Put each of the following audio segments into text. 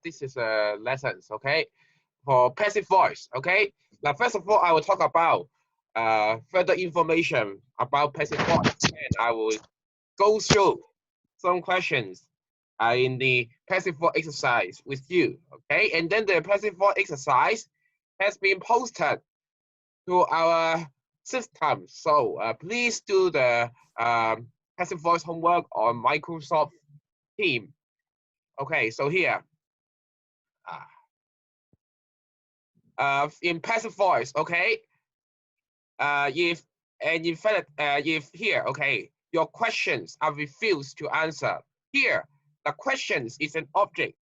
this is lessons, okay, for passive voice, okay. Now, first of all, I will talk about further information about passive voice, and I will go through some questions in the passive voice exercise with you, okay. And then the passive voice exercise has been posted to our system, so please do the passive voice homework on Microsoft Teams. Okay, so here, in passive voice, okay, if here, okay, your questions are refused to answer. Here, the questions is an object.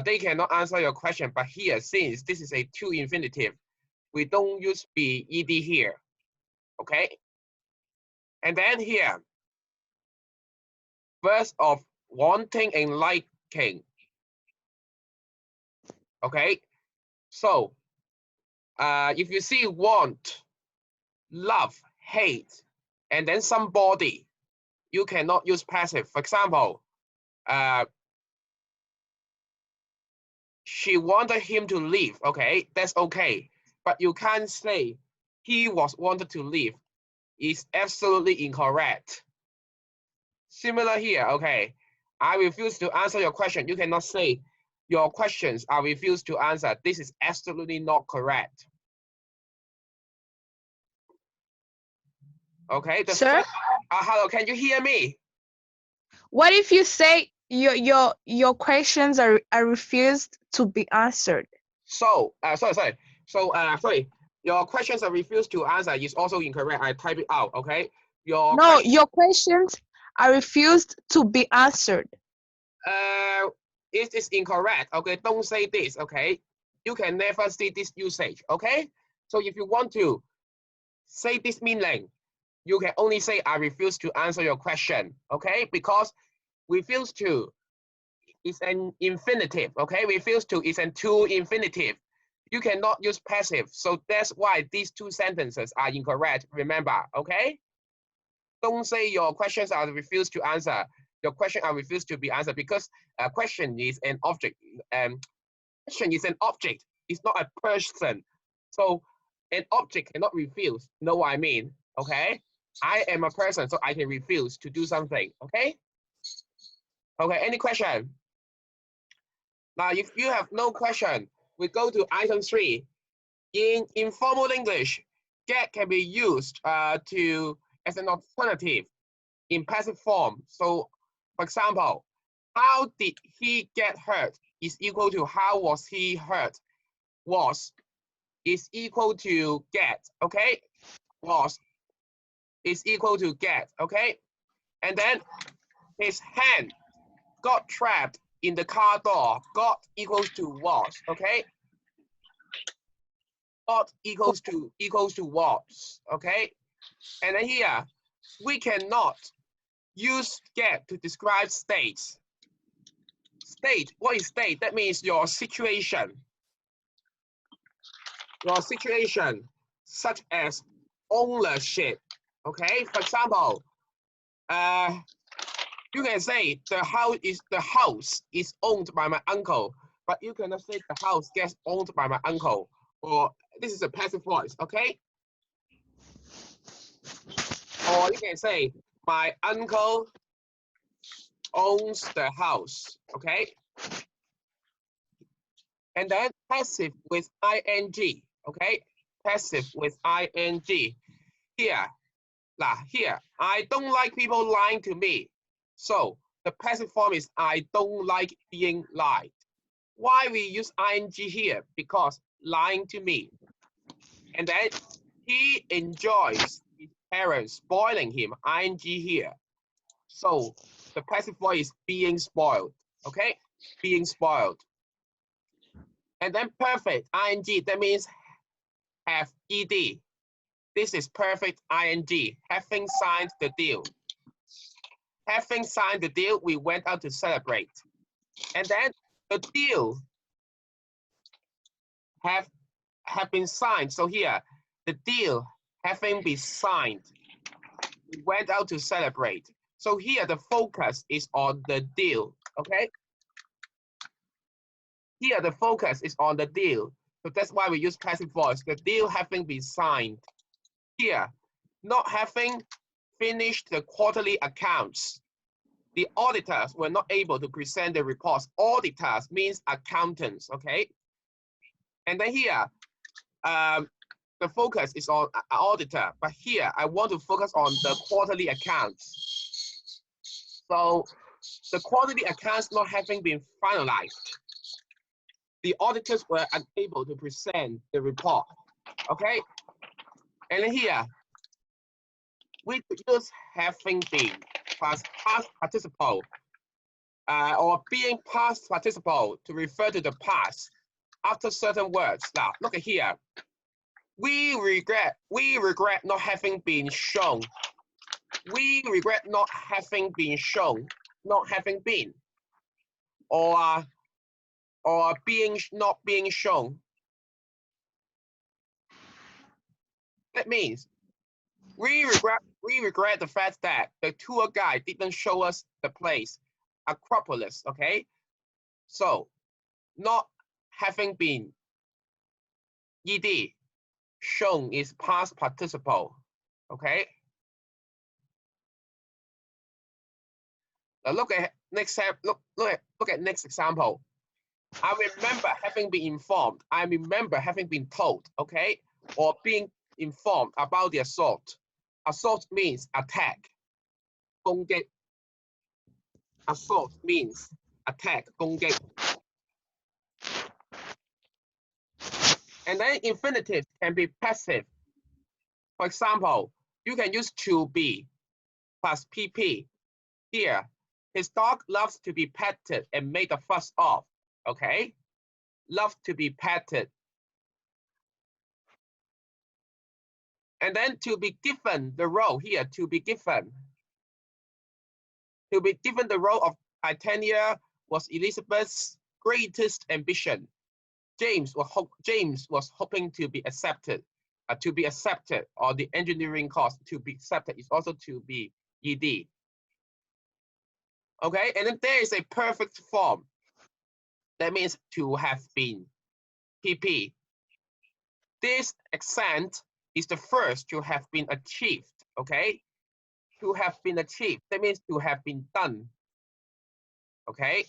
They cannot answer your question, but here, since this is a to infinitive, we don't use be ed here, okay? And then here, verbs of wanting and liking, okay? So, if you see want, love, hate, and then somebody, you cannot use passive. For example, she wanted him to leave. Okay, that's okay. But you can't say he was wanted to leave. It's absolutely incorrect. Similar here, okay. I refuse to answer your question. You cannot say your questions are refused to answer. This is absolutely not correct. Okay, Sir? Hello, can you hear me? What if you say your questions are refused to be answered? So, sorry. So, sorry, your questions are refused to answer is also incorrect. I type it out, okay? Your questions are refused to be answered. It is incorrect, okay? Don't say this, okay? You can never see this usage, okay? So if you want to say this meaning, you can only say I refuse to answer your question, okay? Because refuse to is an infinitive, okay? Refuse to is an to infinitive. You cannot use passive. So that's why these two sentences are incorrect, remember, okay? Don't say your questions are refused to answer. Your question are refused to be answered because a question is an object. Question is an object. It's not a person. So an object cannot refuse. Know what I mean? Okay? I am a person, so I can refuse to do something. Okay? Okay, any question? Now, if you have no question, we go to item 3. In informal English, get can be used as an alternative in passive form. So, for example, how did he get hurt is equal to how was he hurt. Was is equal to get, okay? Was is equal to get, okay? And then his hand got trapped in the car door. Got equals to was, okay? Got equals to was, okay? And then here, we cannot use get to describe states. State, what is state? That means your situation. Your situation, such as ownership, okay? For example, you can say the house is owned by my uncle, but you cannot say the house gets owned by my uncle, or this is a passive voice, okay? Or you can say my uncle owns the house, okay? And then passive with ing, okay? Passive with ing. Here, I don't like people lying to me. So the passive form is I don't like being lied. Why we use ing here? Because lying to me. And then he enjoys his parents spoiling him, ing here. So the passive voice is being spoiled, okay? Being spoiled. And then perfect, ing, that means have ed. This is perfect ing, having signed the deal. Having signed the deal, we went out to celebrate. And then the deal have been signed. So here, the deal having been signed, we went out to celebrate. So here, the focus is on the deal, okay? Here, the focus is on the deal. So that's why we use passive voice. The deal having been signed. Here, not having finished the quarterly accounts. The auditors were not able to present the reports. Auditors means accountants, okay? And then here, the focus is on auditor, but here I want to focus on the quarterly accounts. So the quarterly accounts not having been finalized, the auditors were unable to present the report, okay? And then here, we could use having been plus past participle or being past participle to refer to the past after certain words. Now, look at here. We regret not having been shown. We regret not having been shown, not having been, or not being shown. That means we regret the fact that the tour guide didn't show us the place, Acropolis, okay? So, not having been ed, shown is past participle, okay? Now look at next example. I remember having been informed. I remember having been told, okay? Or being informed about the assault. Assault means attack. 攻擊. Assault means attack, 攻擊. And then infinitive can be passive. For example, you can use to be plus pp. Here, his dog loves to be petted and made a fuss of. Okay? Love to be petted. And then to be given the role here, to be given. To be given the role of Titania was Elizabeth's greatest ambition. James was hoping to be accepted. To be accepted, or the engineering course to be accepted is also to be ed. Okay, and then there is a perfect form. That means to have been, pp. This accent is the first to have been achieved, okay? To have been achieved, that means to have been done, okay?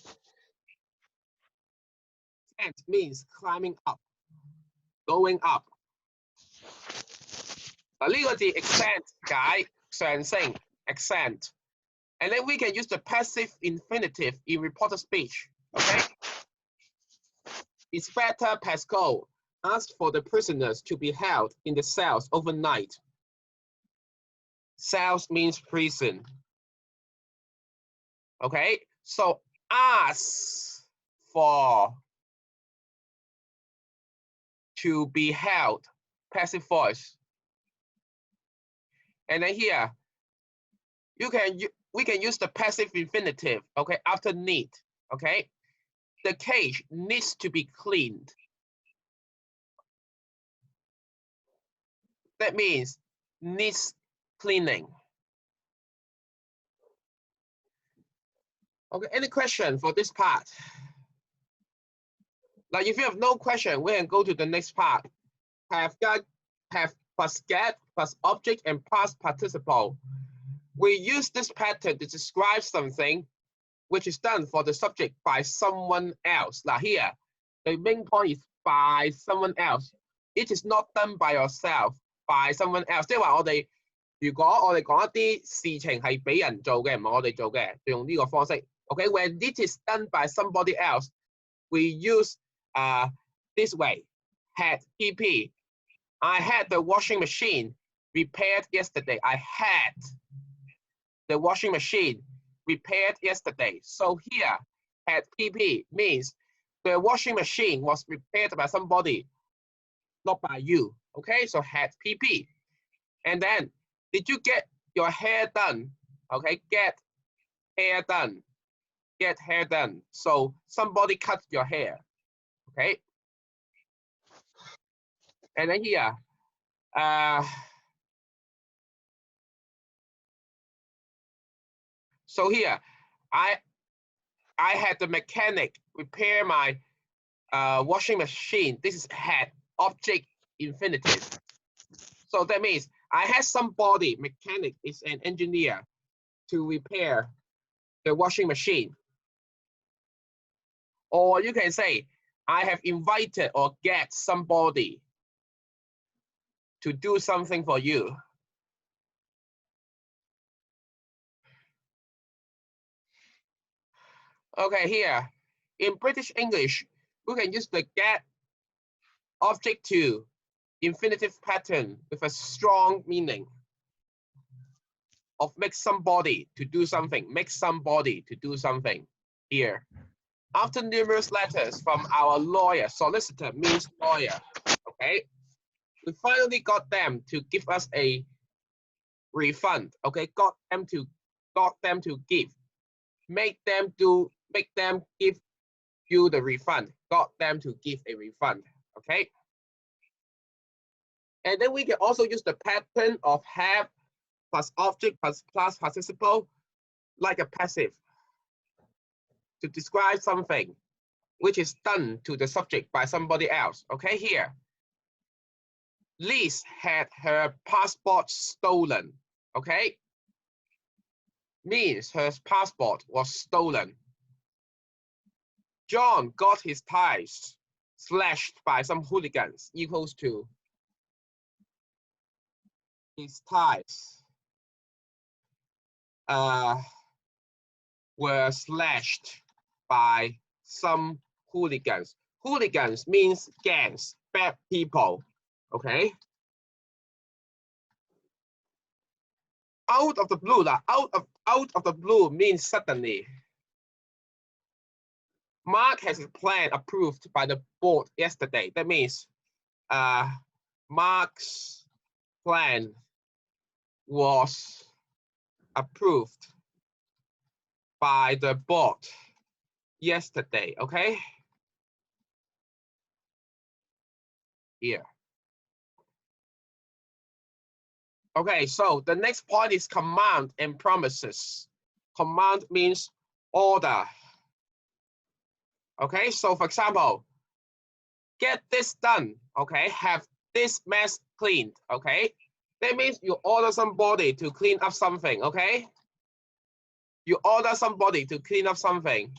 Ascent means climbing up, going up. 嗱，呢個字 accent 解上升 accent. And then we can use the passive infinitive in reported speech, okay? Inspector Pascal asked for the prisoners to be held in the cells overnight. Cells means prison. Okay, so ask for to be held, passive voice. And then here, we can use the passive infinitive, okay, after need, okay? The cage needs to be cleaned. That means needs cleaning. Okay, any question for this part? Now, if you have no question, we can go to the next part. Have plus get plus object and past participle. We use this pattern to describe something which is done for the subject by someone else. Now here, the main point is by someone else. It is not done by yourself, by someone else. 即係話如果我哋講一啲事情係俾人做嘅，唔係我哋做嘅，就用呢個方式。Okay, when it is done by somebody else, we use this way. Had pp. I had the washing machine repaired yesterday. I had the washing machine repaired yesterday. So here, had pp means the washing machine was repaired by somebody, not by you. Okay, so had pp. And then, did you get your hair done? Okay, get hair done. Get hair done. So somebody cut your hair. Okay. And then here, so here, I had the mechanic repair my washing machine. This is had object infinitive. So that means I had somebody, mechanic is an engineer, to repair the washing machine. Or you can say, I have invited or get somebody to do something for you. Okay, here, in British English, we can use the get object to infinitive pattern with a strong meaning of make somebody to do something, make somebody to do something here. After numerous letters from our lawyer, solicitor means lawyer, okay? We finally got them to give us a refund, okay? Got them to give, make them give you the refund, got them to give a refund, okay? And then we can also use the pattern of have plus object plus participle like a passive to describe something which is done to the subject by somebody else. Okay, here. Liz had her passport stolen. Okay, means her passport was stolen. John got his tires slashed by some hooligans equals to his tires were slashed by some hooligans. Hooligans means gangs, bad people. Okay. Out of the blue, out of the blue means suddenly. Mark has his plan approved by the board yesterday. That means Mark's plan was approved by the board yesterday. Okay. Here. Okay, so the next point is command and promises. Command means order. Okay, so for example, get this done. Okay, have this mess cleaned. Okay, that means you order somebody to clean up something. Okay, you order somebody to clean up something.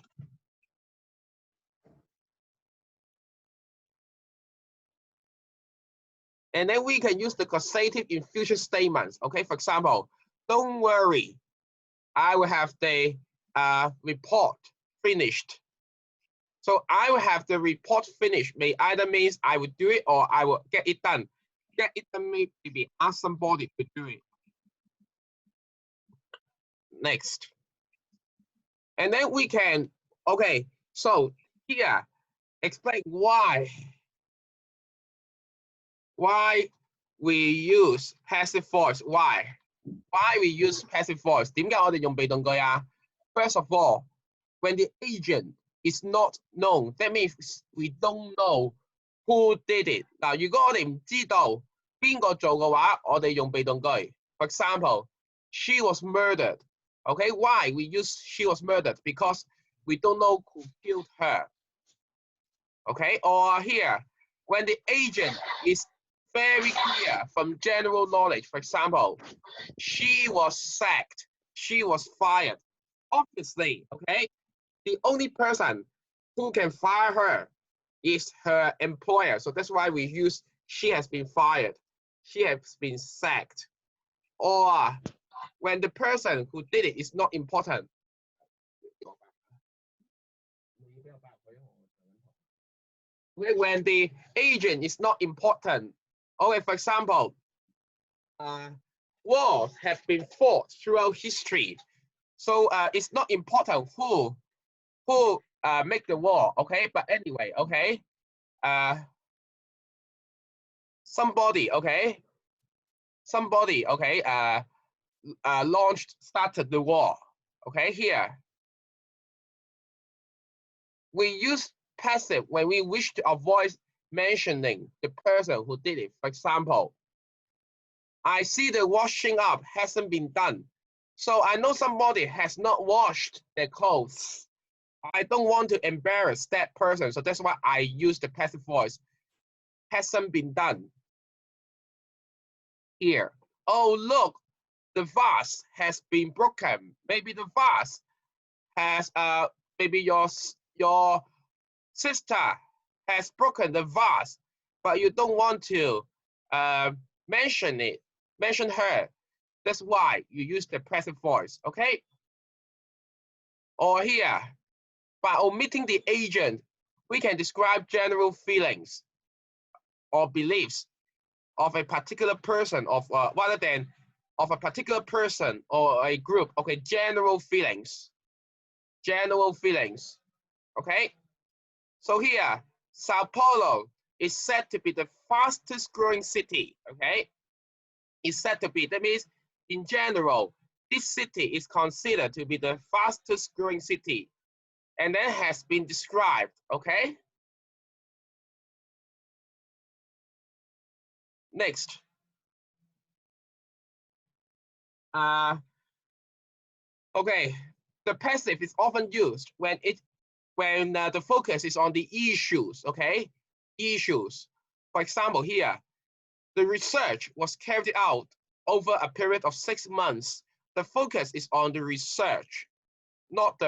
And then we can use the causative in future statements. Okay, for example, don't worry, I will have the report finished. So I will have the report finished. May either means I will do it or I will get it done. Get it done may be ask somebody to do it. Next. And then we can, okay, so here, explain why we use passive voice. Why we use passive voice? 點解我哋用被動句啊? First of all, when the agent is not known, that means we don't know who did it. 嗱，如果我哋唔知道邊個做嘅話，我哋用被動句。For example, she was murdered. Okay, why we use she was murdered? Because we don't know who killed her. Okay, or here, when the agent is very clear from general knowledge. For example, she was sacked, she was fired. Obviously, okay, the only person who can fire her is her employer. So that's why we use she has been fired, she has been sacked. Or when the person who did it is not important. When the agent is not important. Okay, for example, wars have been fought throughout history. So it's not important who make the war, okay? But anyway, okay, somebody, okay, started the war, okay? Here, we use passive when we wish to avoid mentioning the person who did it. For example, I see the washing up hasn't been done. So I know somebody has not washed their clothes. I don't want to embarrass that person, so that's why I use the passive voice. Hasn't been done. Here. Oh, look, the vase has been broken. Maybe the vase has maybe your sister has broken the vase, but you don't want to mention her. That's why you use the passive voice, okay? Or here, by omitting the agent, we can describe general feelings or beliefs of a particular person, rather than of a particular person or a group. Okay, general feelings. General feelings. Okay. So here, Sao Paulo is said to be the fastest growing city. Okay. It's said to be. That means, in general, this city is considered to be the fastest growing city, and then has been described. Okay. Next. Okay, the passive is often used when the focus is on the issues. Okay, issues. For example, here, the research was carried out over a period of 6 months. The focus is on the research, not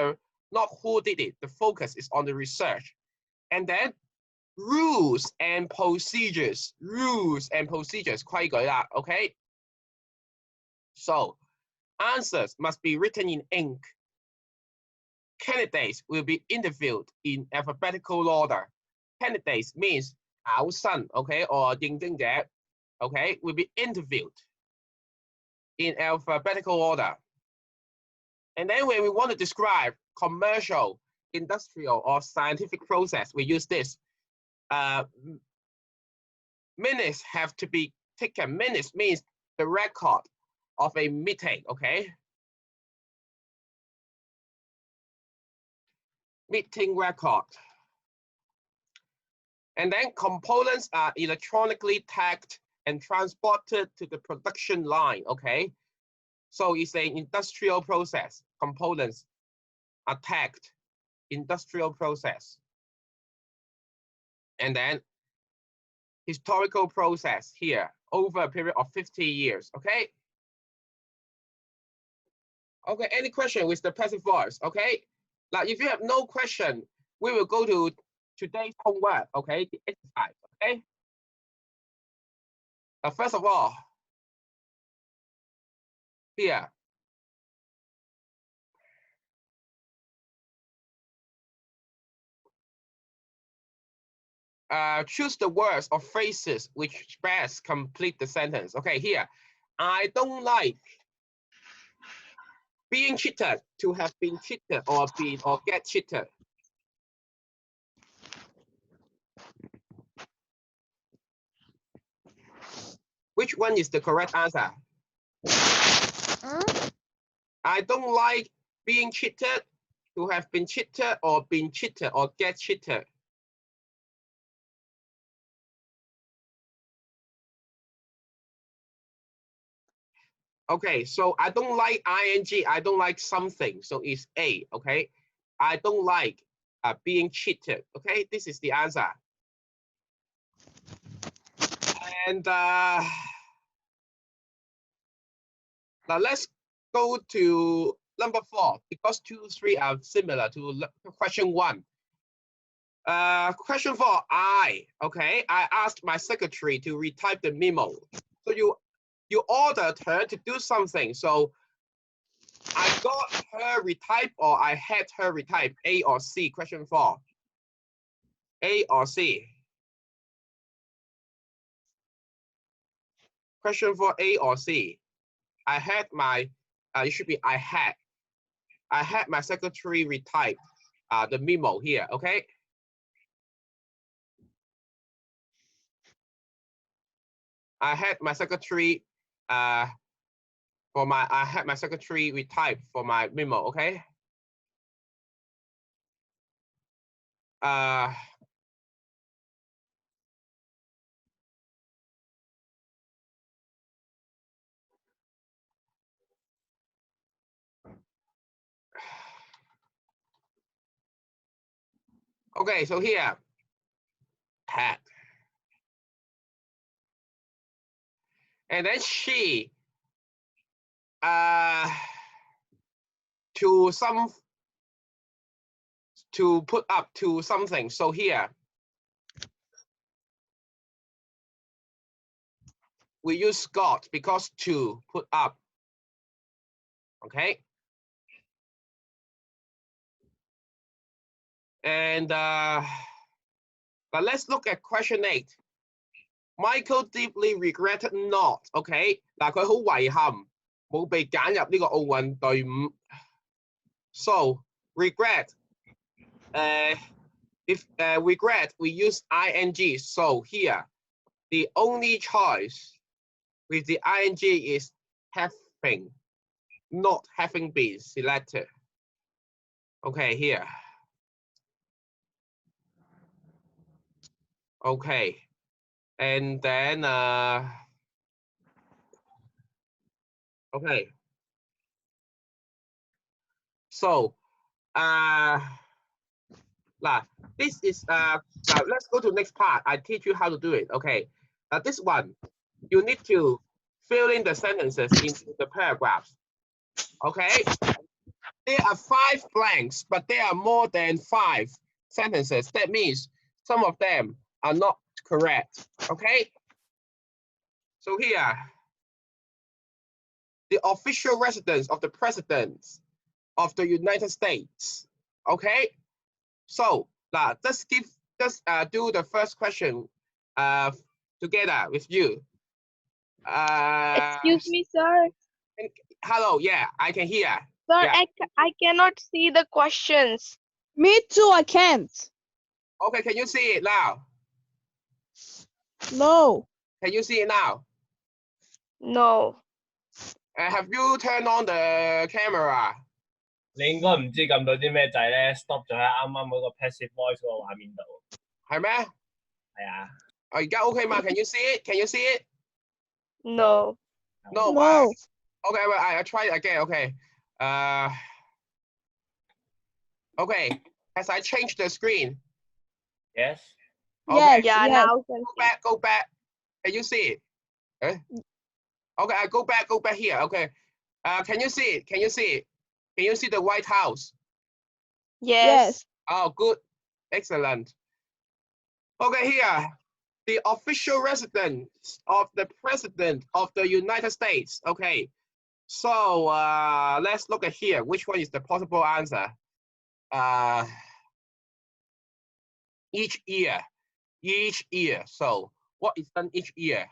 who did it. The focus is on the research. And then rules and procedures. Rules and procedures. 規矩啦, okay? So answers must be written in ink. Candidates will be interviewed in alphabetical order. Candidates means 考生, okay, or 應徵者, okay, will be interviewed in alphabetical order. And then when we want to describe commercial, industrial, or scientific process, we use this. Minutes have to be taken. Minutes means the record of a meeting, okay? Meeting record. And then components are electronically tagged and transported to the production line, okay? So it's an industrial process. Components are tagged, industrial process. And then historical process here, over a period of 50 years, okay? Okay, any question with the passive voice, okay? Now, if you have no question, we will go to today's homework, okay? The exercise, okay? First of all, here. Choose the words or phrases which best complete the sentence. Okay, here. I don't like being cheated, to have been cheated, or get cheated. Which one is the correct answer? I don't like being cheated, to have been cheated, or get cheated. Okay, so I don't like ing, I don't like something, so it's A, okay? I don't like being cheated, okay? This is the answer. And now let's go to number 4, because 2, 3 are similar to question 1. Question 4, I asked my secretary to retype the memo. So you ordered her to do something. So I got her retype, or I had her retype. A or C? Question 4. A or C? Question 4, A or C? I had my. It should be I had. I had my secretary retype the memo here. Okay. I had my secretary I had my secretary retype for my memo, okay? Okay, so here, had. And then she to put up to something. So here we use got because to put up. Okay. And but let's look at question 8. Michael deeply regretted not. Okay. 嗱，佢好遺憾冇被揀入呢個奧運隊伍。So regret. If regret, we use ing. So here, the only choice with the ing is having, not having been selected. Okay, here. Okay, and then okay. So this is let's go to the next part. I teach you how to do it. Okay, this one you need to fill in the sentences into the paragraphs. Okay, there are 5 blanks, but there are more than 5 sentences. That means some of them are not correct. Okay, so here, the official residence of the President of the United States. Okay, so let's do the first question together with you. Excuse me, sir. Hello, yeah, I can hear. Sir, Yeah. I cannot see the questions. Me too, I can't. Okay, can you see it now? No. Can you see it now? No. Have you turned on the camera? 你應該唔知撳到啲咩掣咧 ，stop 咗喺啱啱嗰個 passive voice 嗰個畫面度。係咩？係啊。而家 OK 嘛 ？Can you see it? Can you see it? No. No. No. Okay, well, I try it again. Okay. Okay. As I change the screen. Yes. Okay. Yes. Yeah, yes. now. Go back. Can you see it? Okay, I go back here. Okay. Can you see it? Can you see it? Can you see the White House? Yes. Oh, good. Excellent. Okay, here. The official residence of the President of the United States. Okay. So let's look at here. Which one is the possible answer? Each year. Each year. So what is done each year?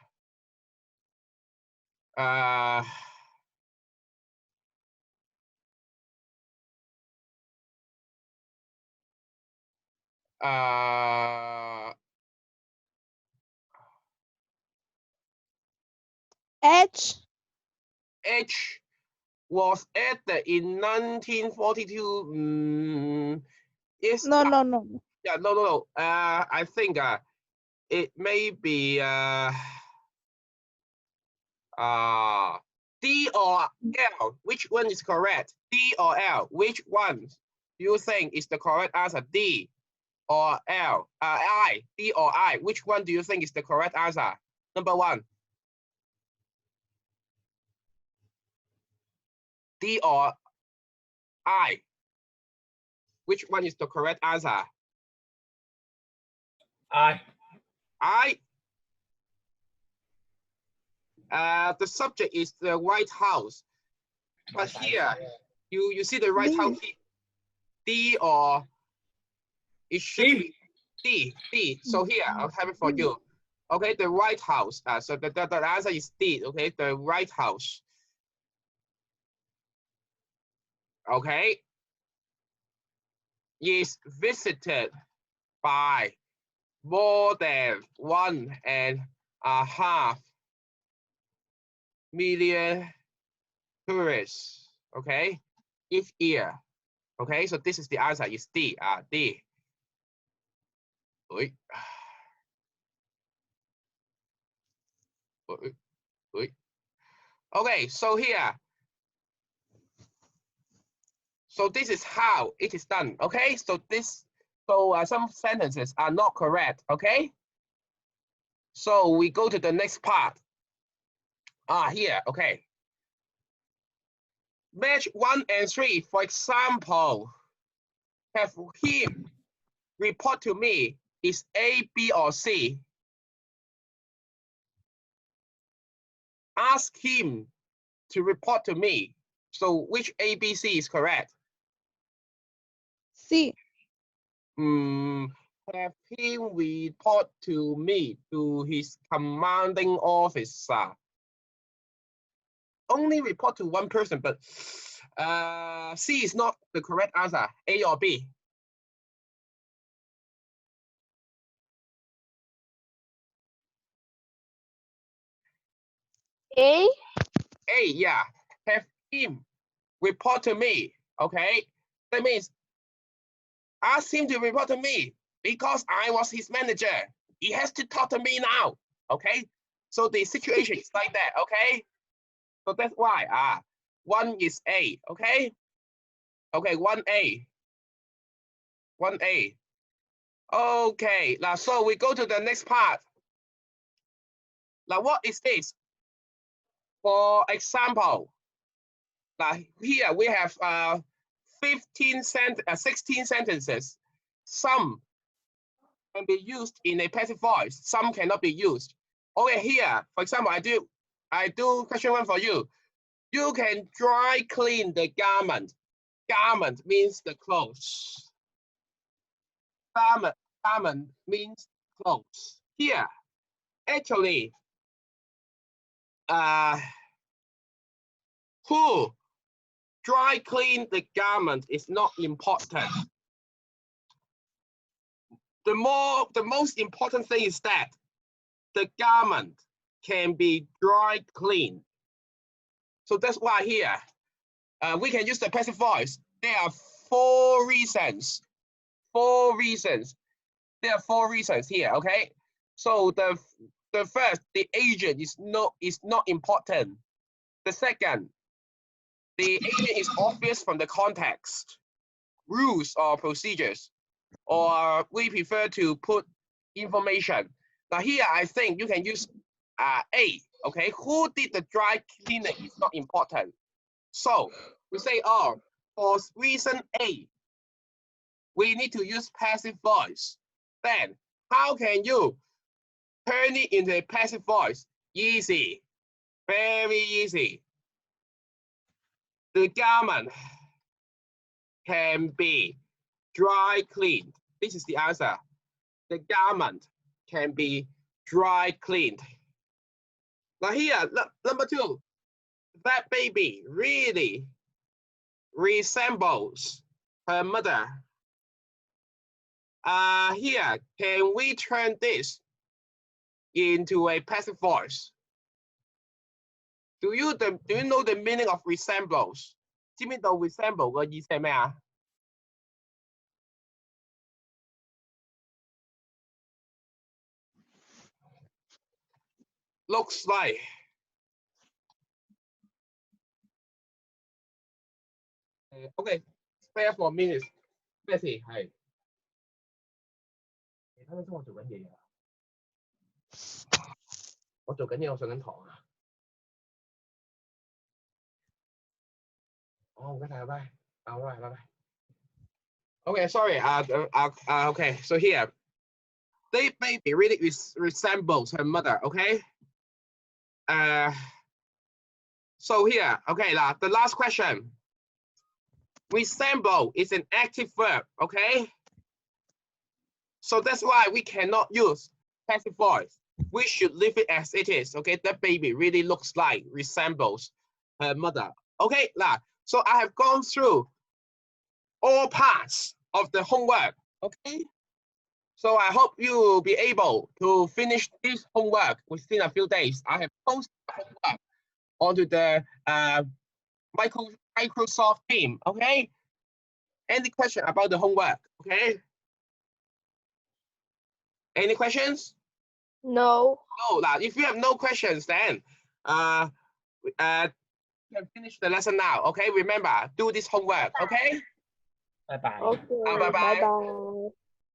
H was added in 1942. Yes. No. Yeah, no. I think it may be D or L. Which one is correct? D or L? Which one do you think is the correct answer? D or L? I. D or I? Which one do you think is the correct answer? Number 1. D or I? Which one is the correct answer? I. The subject is the White House. But here, you see the White House, D or it should be D. So here, I'll have it for you. Okay, the White House. So the answer is D. Okay, the White House. Okay, is visited by more than 1.5 million tourists. Okay, each year. Okay, so this is the answer. Is D. D. Okay, so here. So this is how it is done. Okay, so this So some sentences are not correct, okay? So we go to the next part. Here, okay. Match 1 and 3, for example, have him report to me is A, B, or C. Ask him to report to me. So which A, B, C is correct? C. Have him report to me, to his commanding officer. Only report to one person, but C is not the correct answer. A or B? A. A, yeah. Have him report to me. Okay, that means ask him to report to me because I was his manager. He has to talk to me now. Okay, so the situation is like that. Okay, so that's why 1 is A. Okay, 1A. Okay, now so we go to the next part. Now what is this? For example, now here we have 16 sentences. Some can be used in a passive voice, some cannot be used. Okay, here, for example, I do question 1 for you. You can dry clean the garment. Garment means the clothes. Garment means clothes. Here, actually, who dry clean the garment is not important. The most important thing is that the garment can be dry cleaned. So that's why here we can use the passive voice. There are 4 reasons. 4 reasons. There are 4 reasons here. Okay. So the first, the agent is not important. The second, the agent is obvious from the context, rules or procedures, or we prefer to put information. Now here, I think you can use A. Okay, who did the dry cleaning is not important. So we say, for reason A, we need to use passive voice. Then how can you turn it into a passive voice? Easy, very easy. The garment can be dry cleaned. This is the answer. The garment can be dry cleaned. Now here, number 2, that baby really resembles her mother. Here, can we turn this into a passive voice? Do you know the meaning of resembles? 知唔知道 resemble 個意思係咩啊？ Looks like. Okay, spare for minutes. 咩事？係。你睇睇我做緊嘢啊！我做緊嘢，我上緊堂啊！唔該晒，拜拜。拜拜。Okay, sorry. Okay, so here, the baby really resembles her mother. Okay. So here, okay, the last question. Resemble is an active verb. Okay. So that's why we cannot use passive voice. We should leave it as it is. Okay, that baby really looks like resembles her mother. Okay, so I have gone through all parts of the homework. Okay, so I hope you will be able to finish this homework within a few days. I have posted homework onto the Microsoft team. Okay, any question about the homework? Okay, any questions? No. No. If you have no questions, then you can finish the lesson now. Okay, remember, do this homework. Okay. Bye bye. Okay. Bye bye. Bye bye.